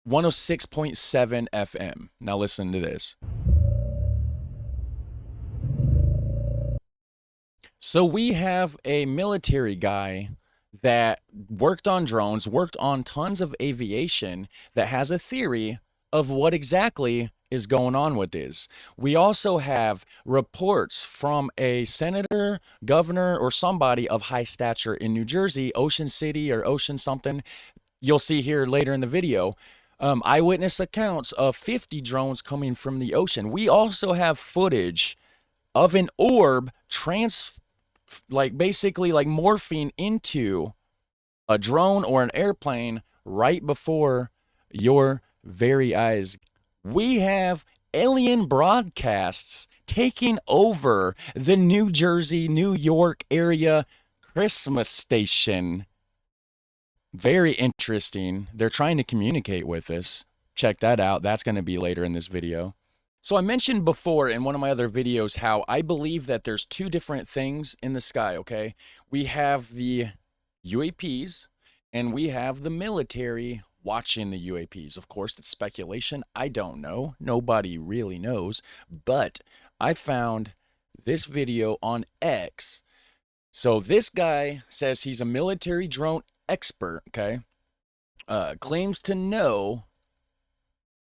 106.7 FM. Now listen to this. So we have a military guy that worked on drones, worked on tons of aviation, that has a theory of what exactly is going on with this. We also have reports from a senator, governor, or somebody of high stature in New Jersey, Ocean City or Ocean something. You'll see here later in the video. Eyewitness accounts of 50 drones coming from the ocean. We also have footage of an orb basically like morphing into a drone or an airplane right before your very eyes. We have alien broadcasts taking over the New Jersey, New York area Christmas station. Very interesting. They're trying to communicate with us. Check that out. That's going to be later in this video. So I mentioned before in one of my other videos how I believe that there's two different things in the sky, okay? We have the UAPs and we have the military watching the UAPs. Of course, it's speculation. I don't know. Nobody really knows. But I found this video on X. So this guy says he's a military drone expert, okay? Claims to know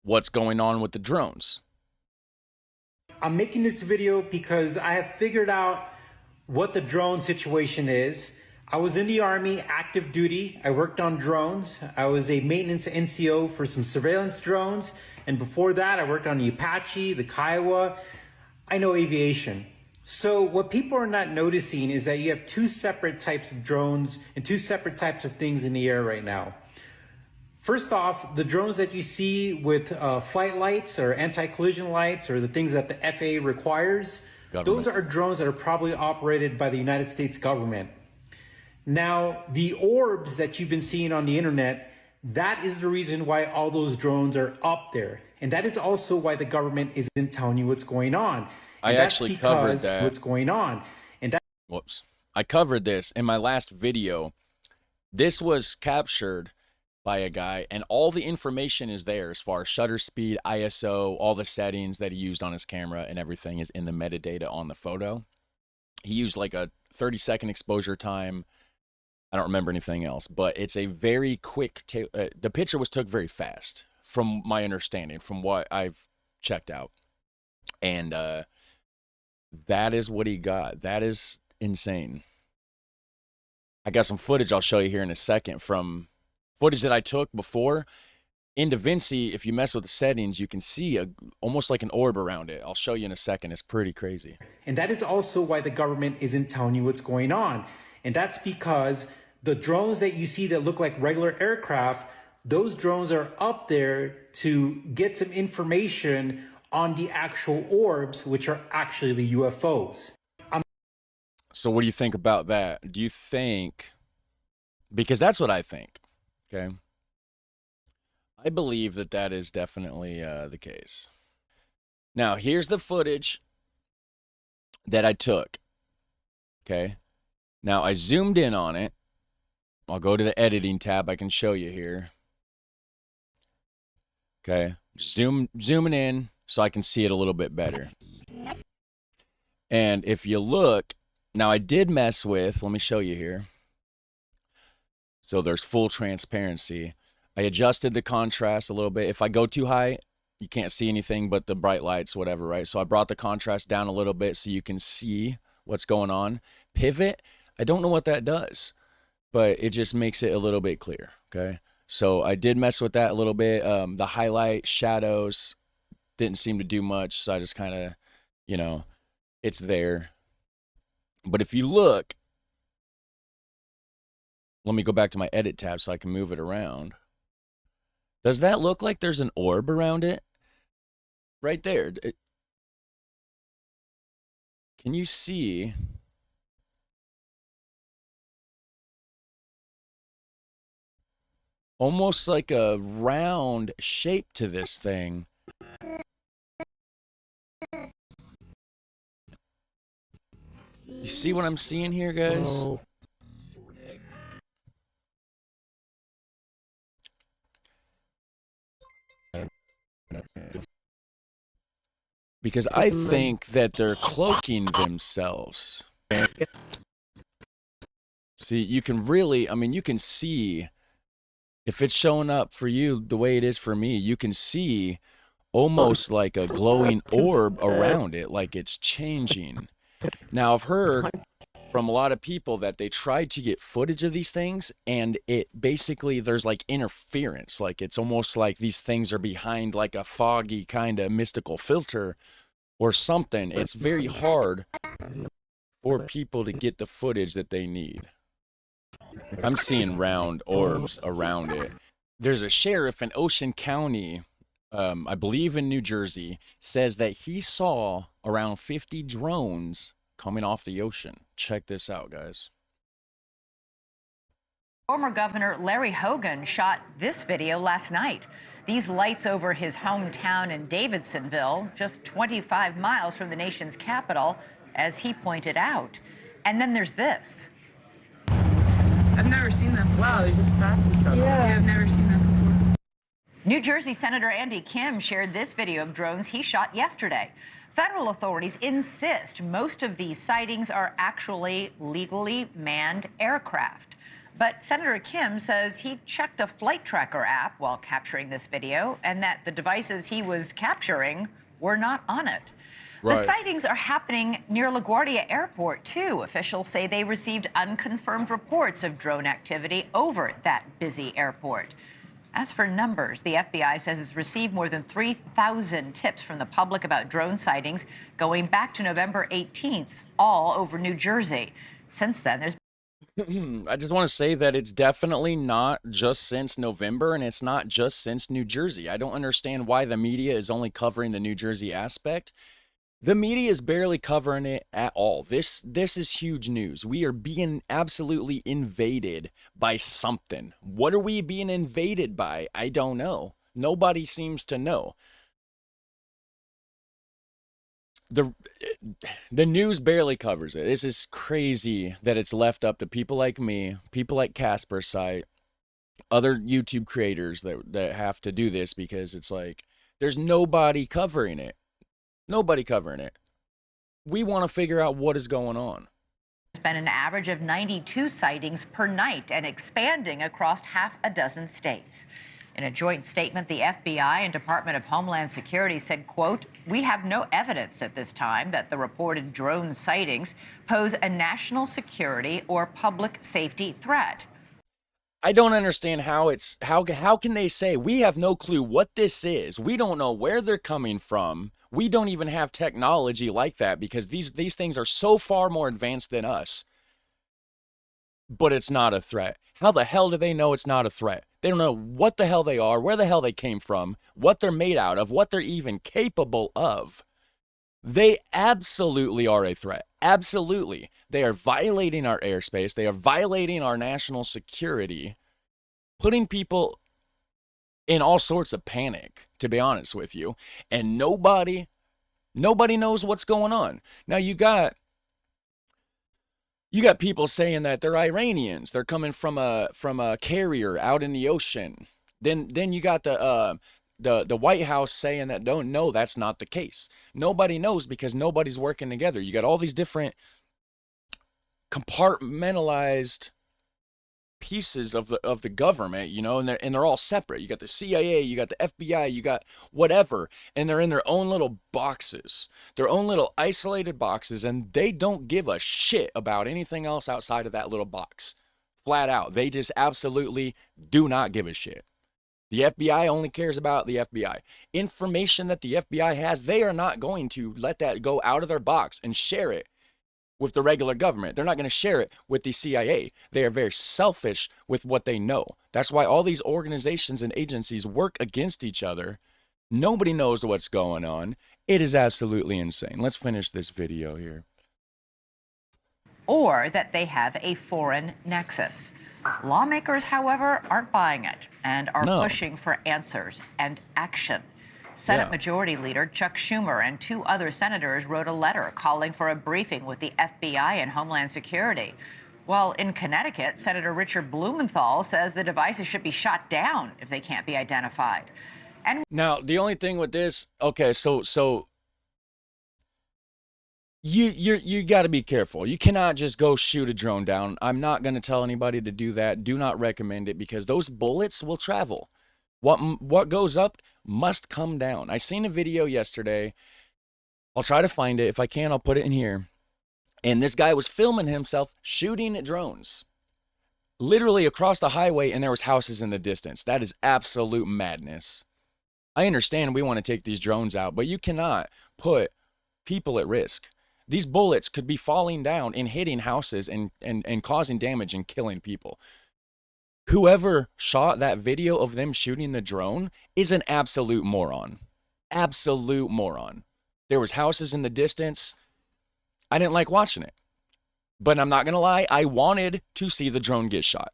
what's going on with the drones. I'm making this video because I have figured out what the drone situation is. I was in the Army, active duty. I worked on drones. I was a maintenance NCO for some surveillance drones. And before that, I worked on the Apache, the Kiowa. I know aviation. So what people are not noticing is that you have two separate types of drones and two separate types of things in the air right now. First off, the drones that you see with flight lights or anti-collision lights or the things that the FAA requires, those are drones that are probably operated by the United States government. Now, the orbs that you've been seeing on the internet, that is the reason why all those drones are up there. And that is also why the government isn't telling you what's going on. I actually covered that. What's going on. And that Whoops. I covered this in my last video. This was captured by a guy, and all the information is there as far as shutter speed, ISO, all the settings that he used on his camera, and everything is in the metadata on the photo. He used like a 30-second exposure time. I don't remember anything else, but it's a very quick the picture was took very fast from my understanding, from what I've checked out. And that is what he got. That is insane. I got some footage I'll show you here in a second from footage that I took before. In DaVinci, if you mess with the settings, you can see almost like an orb around it. I'll show you in a second. It's pretty crazy. And that is also why the government isn't telling you what's going on. And that's because the drones that you see that look like regular aircraft, those drones are up there to get some information on the actual orbs, which are actually the UFOs. So what do you think about that? Do you think, because that's what I think, okay? I believe that that is definitely the case. Now, here's the footage that I took, okay? Now, I zoomed in on it. I'll go to the editing tab. I can show you here. Okay, zooming in so I can see it a little bit better. And if you look, now I did mess with, let me show you here. So there's full transparency. I adjusted the contrast a little bit. If I go too high, you can't see anything but the bright lights, whatever, right? So I brought the contrast down a little bit so you can see what's going on. Pivot, I don't know what that does, but it just makes it a little bit clear, okay? So I did mess with that a little bit. The highlight, shadows didn't seem to do much, so I just kind of, you know, it's there. But if you look, let me go back to my edit tab so I can move it around. Does that look like there's an orb around it? Right there. Can you see? Almost like a round shape to this thing. You see what I'm seeing here, guys? Oh. because I think that they're cloaking themselves. See, you can really, I mean, you can see if it's showing up for you the way it is for me, you can see almost like a glowing orb around it, like it's changing. Now, I've heard from a lot of people that they tried to get footage of these things, and it basically, there's like interference. Like it's almost like these things are behind like a foggy kind of mystical filter or something. It's very hard for people to get the footage that they need. I'm seeing round orbs around it. There's a sheriff in Ocean County, I believe in New Jersey, says that he saw around 50 drones coming off the ocean. Check this out, guys. Former Governor Larry Hogan shot this video last night. These lights over his hometown in Davidsonville, just 25 miles from the nation's capital, as he pointed out. And then there's this. I've never seen them. Wow, they just passed each other. Yeah, I've never seen them before. New Jersey Senator Andy Kim shared this video of drones he shot yesterday. Federal authorities insist most of these sightings are actually legally manned aircraft. But Senator Kim says he checked a flight tracker app while capturing this video and that the devices he was capturing were not on it. Right. The sightings are happening near LaGuardia Airport, too. Officials say they received unconfirmed reports of drone activity over that busy airport. As for numbers, the FBI says it's received more than 3,000 tips from the public about drone sightings going back to November 18th, all over New Jersey. Since then, there's I just want to say that it's definitely not just since November, and it's not just since New Jersey. I don't understand why the media is only covering the New Jersey aspect. The media is barely covering it at all. This is huge news. We are being absolutely invaded by something. What are we being invaded by? I don't know. Nobody seems to know. The news barely covers it. This is crazy that it's left up to people like me, people like Casper's site, other YouTube creators that have to do this, because it's like there's nobody covering it. Nobody covering it. We want to figure out what is going on. There's been an average of 92 sightings per night and expanding across half a dozen states. In a joint statement, the FBI and Department of Homeland Security said, quote, "We have no evidence at this time that the reported drone sightings pose a national security or public safety threat." I don't understand how can they say we have no clue what this is? We don't know where they're coming from. We don't even have technology like that, because these things are so far more advanced than us. But it's not a threat. How the hell do they know it's not a threat? They don't know what the hell they are, where the hell they came from, what they're made out of, what they're even capable of. They absolutely are a threat. Absolutely. They are violating our airspace. They are violating our national security, putting people in all sorts of panic, to be honest with you. And nobody knows what's going on. Now you got people saying that they're Iranians. They're coming from a carrier out in the ocean. Then you got the White House saying that no, that's not the case. Nobody knows because nobody's working together. You got all these different compartmentalized pieces of the government, you know, and they're all separate. You got the CIA, you got the FBI, you got whatever, and they're in their own little boxes, their own little isolated boxes, and they don't give a shit about anything else outside of that little box. Flat out. They just absolutely do not give a shit. The FBI only cares about the FBI. Information that the FBI has, they are not going to let that go out of their box and share it with the regular government. They're not going to share it with the CIA. They are very selfish with what they know. That's why all these organizations and agencies work against each other. Nobody knows what's going on. It is absolutely insane. Let's finish this video here. Or that they have a foreign nexus. Lawmakers, however, aren't buying it and are pushing for answers and action. Senate Majority Leader Chuck Schumer and 2 other senators wrote a letter calling for a briefing with the FBI and Homeland Security. While in Connecticut, Senator Richard Blumenthal says the devices should be shot down if they can't be identified. And now, the only thing with this, okay, so You got to be careful. You cannot just go shoot a drone down. I'm not going to tell anybody to do that. Do not recommend it because those bullets will travel. What goes up must come down. I seen a video yesterday. I'll try to find it. If I can, I'll put it in here. And this guy was filming himself shooting drones. Literally across the highway, and there was houses in the distance. That is absolute madness. I understand we want to take these drones out, but you cannot put people at risk. These bullets could be falling down and hitting houses and causing damage and killing people. Whoever shot that video of them shooting the drone is an absolute moron. Absolute moron. There was houses in the distance. I didn't like watching it. But I'm not going to lie, I wanted to see the drone get shot.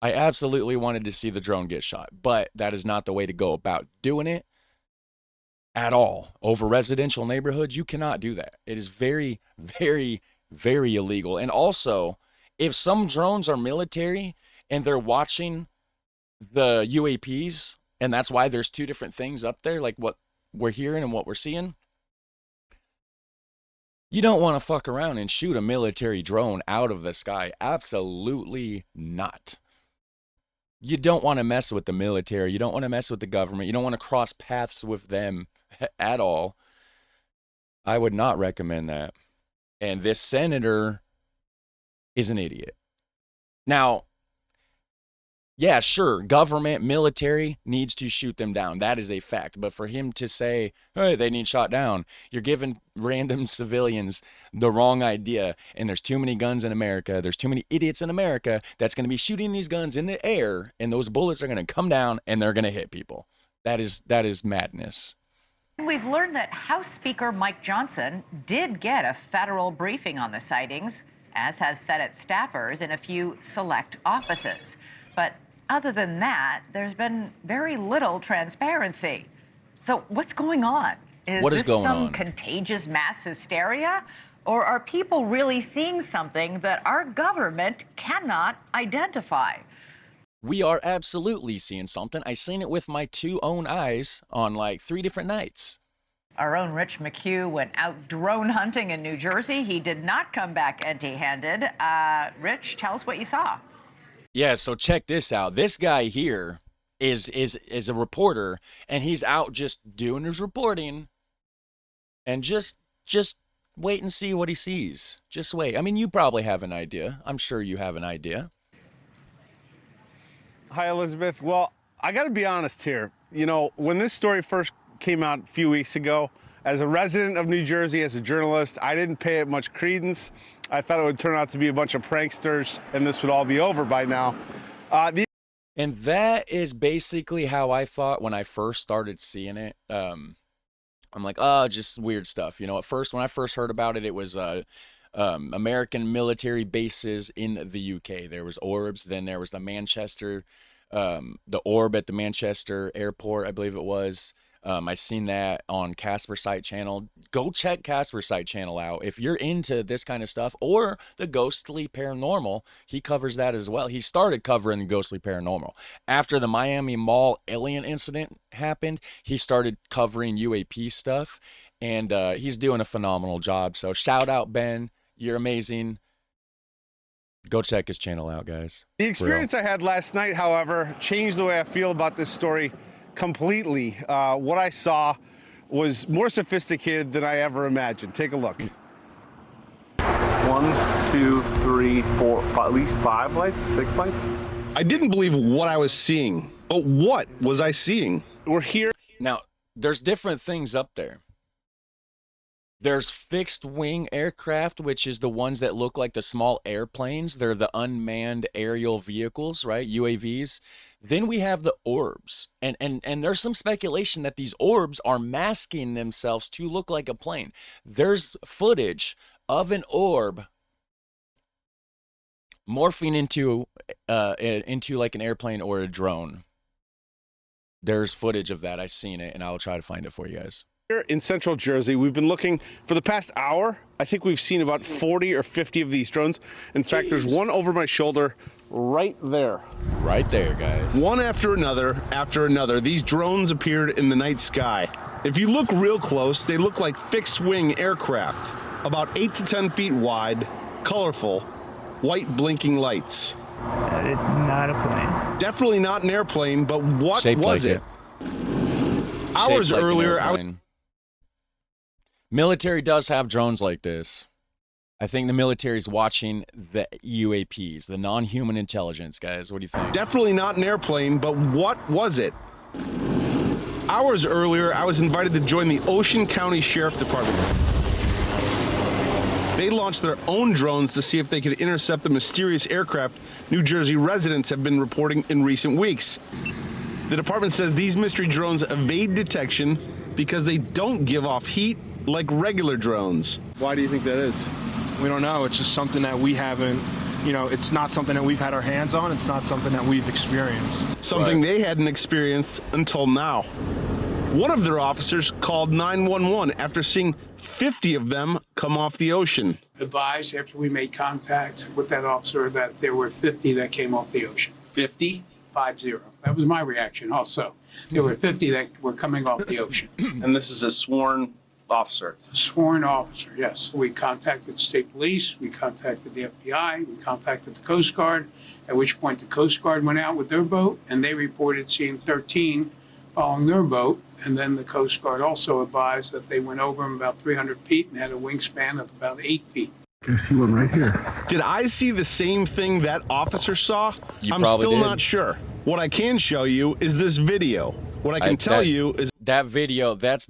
I absolutely wanted to see the drone get shot. But that is not the way to go about doing it. At all. Over residential neighborhoods, you cannot do that. It is very, very, very illegal. And also, if some drones are military and they're watching the UAPs, and that's why there's two different things up there, like what we're hearing and what we're seeing, you don't want to fuck around and shoot a military drone out of the sky. Absolutely not. You don't want to mess with the military. You don't want to mess with the government. You don't want to cross paths with them at all. I would not recommend that. And this senator is an idiot. Now, yeah, sure, government, military needs to shoot them down. That is a fact. But for him to say, hey, they need shot down, you're giving random civilians the wrong idea. And there's too many guns in America. There's too many idiots in America that's going to be shooting these guns in the air, and those bullets are going to come down and they're going to hit people. That is madness. We've learned that House Speaker Mike Johnson did get a federal briefing on the sightings, as have Senate staffers in a few select offices. But other than that, there's been very little transparency. So what's going on? What is this going some on? Contagious mass hysteria? Or are people really seeing something that our government cannot identify? We are absolutely seeing something. I seen it with my two own eyes on like 3 different nights. Our own Rich McHugh went out drone hunting in New Jersey. He did not come back empty-handed. Rich, tell us what you saw. Yeah, so check this out. This guy here is a reporter, and he's out just doing his reporting, and just wait and see what he sees. Just wait. I mean, you probably have an idea. I'm sure you have an idea. Hi, Elizabeth. Well, I got to be honest here. You know, when this story first came out a few weeks ago, as a resident of New Jersey, as a journalist, I didn't pay it much credence. I thought it would turn out to be a bunch of pranksters, and this would all be over by now. And that is basically how I thought when I first started seeing it. I'm like, oh, just weird stuff. You know, at first, when I first heard about it, it was American military bases in the UK. There was Orbs, then there was the Manchester, the Orb at the Manchester airport, I believe it was. I seen that on Casper Site channel. Go check Casper Site channel out if you're into this kind of stuff, or the ghostly paranormal. He covers that as well. He started covering the ghostly paranormal after the Miami Mall alien incident happened. He started covering UAP stuff, and he's doing a phenomenal job. So shout out, Ben. You're amazing. Go check his channel out, guys. The experience I had last night, however, changed the way I feel about this story completely. What I saw was more sophisticated than I ever imagined. Take a look. 1, 2, 3, 4, 5, at least 5 lights, 6 lights. I didn't believe what I was seeing. But what was I seeing? We're here. Now, there's different things up there. There's fixed wing aircraft, which is the ones that look like the small airplanes. They're the unmanned aerial vehicles, right? UAVs. Then we have the orbs. And there's some speculation that these orbs are masking themselves to look like a plane. There's footage of an orb morphing into like an airplane or a drone. There's footage of that. I've seen it, and I'll try to find it for you guys. Here in central Jersey, we've been looking for the past hour. I think we've seen about 40 or 50 of these drones. In fact, there's one over my shoulder right there. Right there, guys. One after another, these drones appeared in the night sky. If you look real close, they look like fixed wing aircraft. about 8 to 10 feet wide, colorful, white blinking lights. That is not a plane. Definitely not an airplane, but what Shaped was like it? Hours Shaped like an earlier, airplane. Military does have drones like this. I think the military is watching the UAPs, the non-human intelligence, guys. What do you think? Definitely not an airplane, but what was it? Hours earlier, I was invited to join the Ocean County Sheriff Department. They launched their own drones to see if they could intercept the mysterious aircraft New Jersey residents have been reporting in recent weeks. The department says these mystery drones evade detection because they don't give off heat like regular drones. Why do you think that is? We don't know. It's just something that we haven't, it's not something that we've had our hands on. It's not something that we've experienced. Something they hadn't experienced until now. One of their officers called 911 after seeing 50 of them come off the ocean. Advised after we made contact with that officer that there were 50 that came off the ocean. 50? 50. That was my reaction also. There were 50 that were coming off the ocean. And this is a sworn officer? A sworn officer, yes. We contacted state police, we contacted the FBI, we contacted the Coast Guard, at which point the Coast Guard went out with their boat and they reported seeing 13 following their boat. And then the Coast Guard also advised that they went over them about 300 feet and had a wingspan of about 8 feet. I see one right here. Did I see the same thing that officer saw? I'm probably still did. not sure. What I can show you is this video. What I can tell you is that video, that's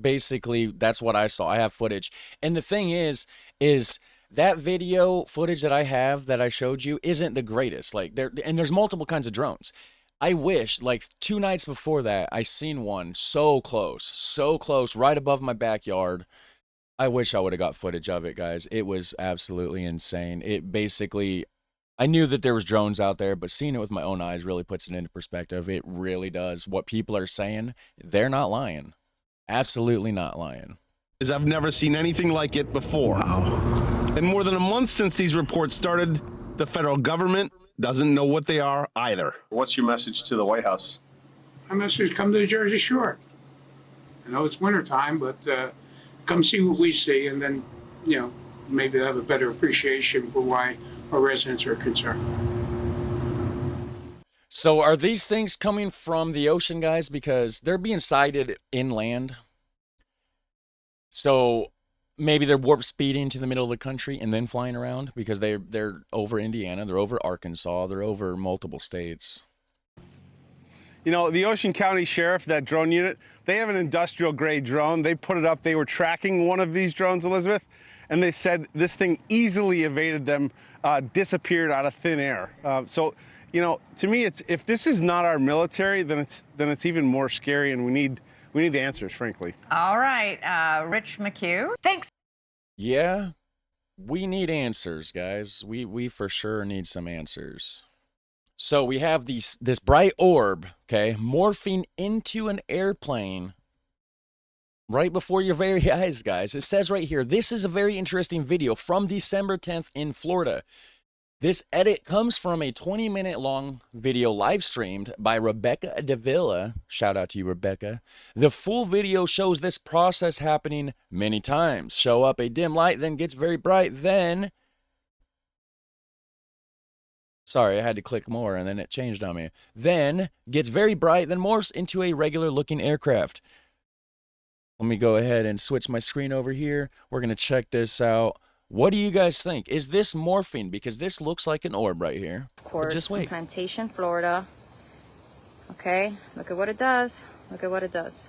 what I saw. I have footage. And the thing is that video footage that I have that I showed you isn't the greatest. Like there's multiple kinds of drones. I wish, like 2 nights before that, I seen one so close, right above my backyard. I wish I would have got footage of it, guys. It was absolutely insane. It basically, I knew that there was drones out there, but seeing it with my own eyes really puts it into perspective. It really does. What people are saying, they're not lying. Absolutely not lying. I've never seen anything like it before. Wow. And more than a month since these reports started, the federal government doesn't know what they are either. What's your message to the White House? My message: come to the Jersey Shore. I know it's wintertime, but come see what we see, and then, maybe have a better appreciation for why our residents are concerned. So are these things coming from the ocean, guys? Because they're being sighted inland. So maybe they're warp speeding to the middle of the country and then flying around because they're over Indiana, they're over Arkansas, they're over multiple states. The Ocean County Sheriff, that drone unit, they have an industrial grade drone. They put it up. They were tracking one of these drones, Elizabeth, and they said this thing easily evaded them, disappeared out of thin air. So, to me, if this is not our military, then it's even more scary, and we need the answers, frankly. All right, Rich McHugh. Thanks. Yeah, we need answers, guys. We for sure need some answers. So we have this bright orb, okay, morphing into an airplane right before your very eyes, guys. It says right here, this is a very interesting video from December 10th in Florida. This edit comes from a 20-minute long video live streamed by Rebecca Davila. Shout out to you, Rebecca. The full video shows this process happening many times. Show up a dim light, then gets very bright, then... Sorry, I had to click more, and then it changed on me. Then gets very bright, then morphs into a regular-looking aircraft. Let me go ahead and switch my screen over here. We're going to check this out. What do you guys think? Is this morphing? Because this looks like an orb right here. Of course, just wait. Plantation, Florida. Okay, look at what it does. Look at what it does.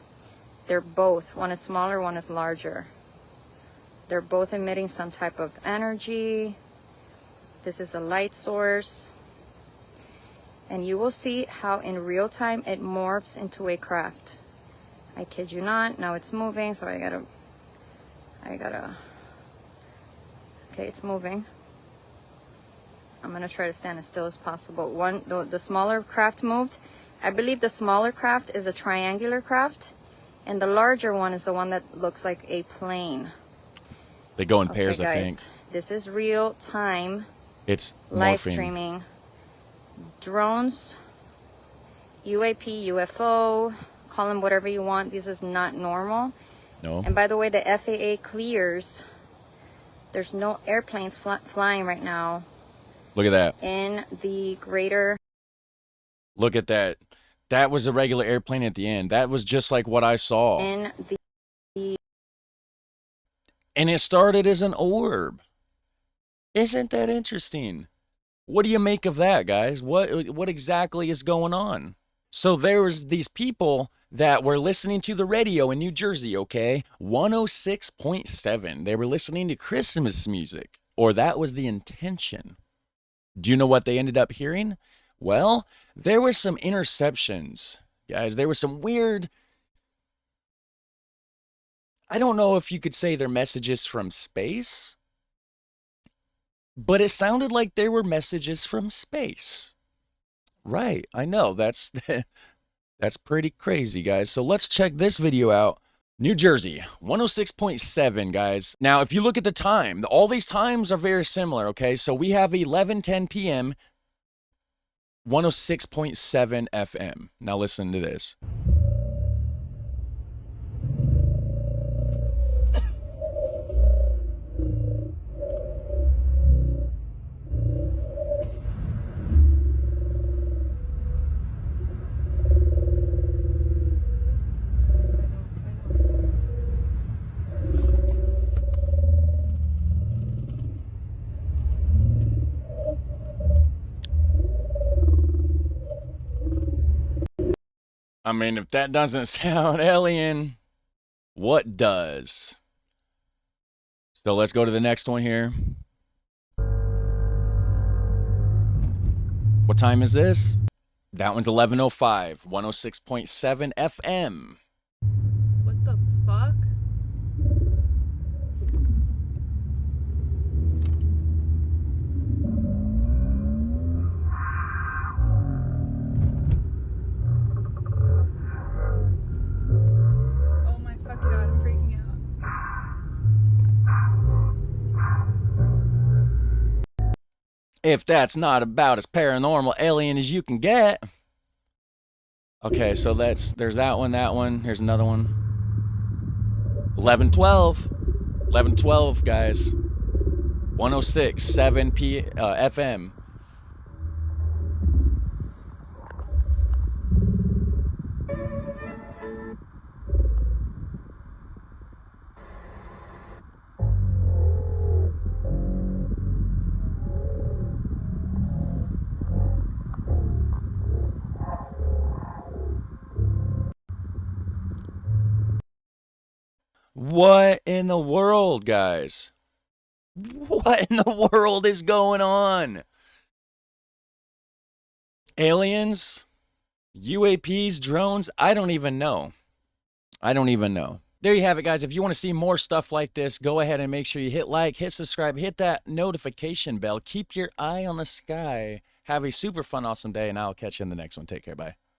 They're both, one is smaller, one is larger. They're both emitting some type of energy. This is a light source. And you will see how in real time it morphs into a craft. I kid you not. Now it's moving, so I gotta, okay, it's moving. I'm gonna try to stand as still as possible. The smaller craft moved. I believe the smaller craft is a triangular craft, and the larger one is the one that looks like a plane. They go in pairs, guys, I think. This is real time. It's live morphing. streaming. Drones, UAP, UFO, call them whatever you want. This is not normal. No. And by the way, the FAA clears There's no airplanes flying right now. Look at that. In the greater. Look at that. That was a regular airplane at the end. That was just like what I saw. In the. And it started as an orb. Isn't that interesting? What do you make of that, guys? What exactly is going on? So there was these people that were listening to the radio in New Jersey, okay? 106.7. They were listening to Christmas music, or that was the intention. Do you know what they ended up hearing? Well, there were some interceptions, guys. There were some weird, I don't know if you could say they're messages from space, but it sounded like they were messages from space. Right, I know, that's pretty crazy, guys. So let's check this video out. New Jersey, 106.7, guys. Now, if you look at the time, all these times are very similar, okay? So we have 11:10 p.m., 106.7 FM. Now listen to this. I mean, if that doesn't sound alien, what does? So let's go to the next one here. What time is this? That one's 11:05, 106.7 FM. What the fuck? If that's not about as paranormal alien as you can get. Okay, so there's that one. Here's another one. 11:12. 11:12, guys. 106.7 FM. What in the world, guys? What in the world is going on? Aliens? UAPs? Drones? I don't even know. There you have it, guys. If you want to see more stuff like this, go ahead and make sure you hit like, hit subscribe, hit that notification bell. Keep your eye on the sky. Have a super fun, awesome day, and I'll catch you in the next one. Take care. Bye.